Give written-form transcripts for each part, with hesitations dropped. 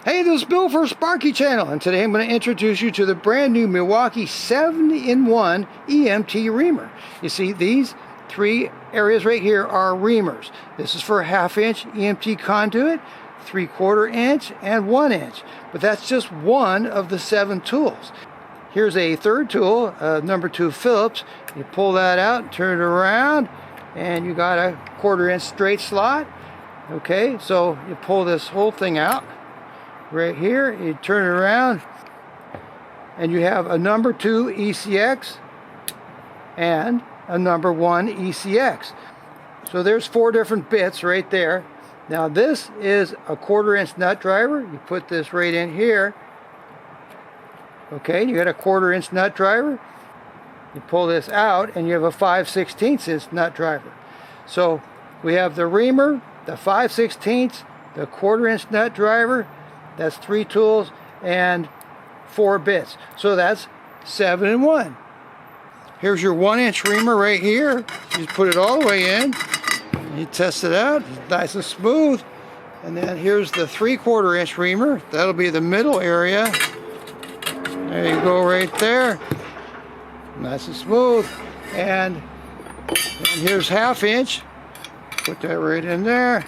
Hey, this is Bill for Sparky channel, and today I'm going to introduce you to the brand new Milwaukee 7-in-1 EMT reamer. You see, these three areas right here are reamers. This is for a 1/2 inch EMT conduit, 3/4 inch, and 1 inch. But that's just one of the 7 tools. Here's a third tool, number 2 Phillips. You pull that out, turn it around, and you got a 1/4 inch straight slot. Okay, so you pull this whole thing out. Right here, you turn it around and you have a number 2 ECX and a number 1 ECX. So there's 4 different bits right there. Now this is a 1/4 inch nut driver. You put this right in here. Okay, you got a 1/4 inch nut driver. You pull this out and you have a 5/16 inch nut driver. So we have the reamer, the 5/16, the 1/4 inch nut driver. That's 3 tools and 4 bits. So that's 7-in-1. Here's your 1 inch reamer right here. You put it all the way in. You test it out. It's nice and smooth. And then here's the 3/4 inch reamer. That'll be the middle area. There you go right there. Nice and smooth. And here's 1/2 inch. Put that right in there.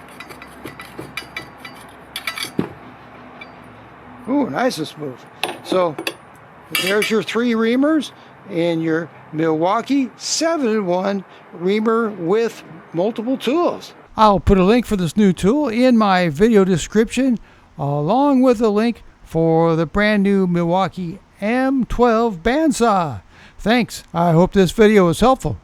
Ooh, nice and smooth. So there's your 3 reamers in your Milwaukee 7-in-1 reamer with multiple tools. I'll put a link for this new tool in my video description, along with a link for the brand new Milwaukee M12 bandsaw. Thanks. I hope this video was helpful.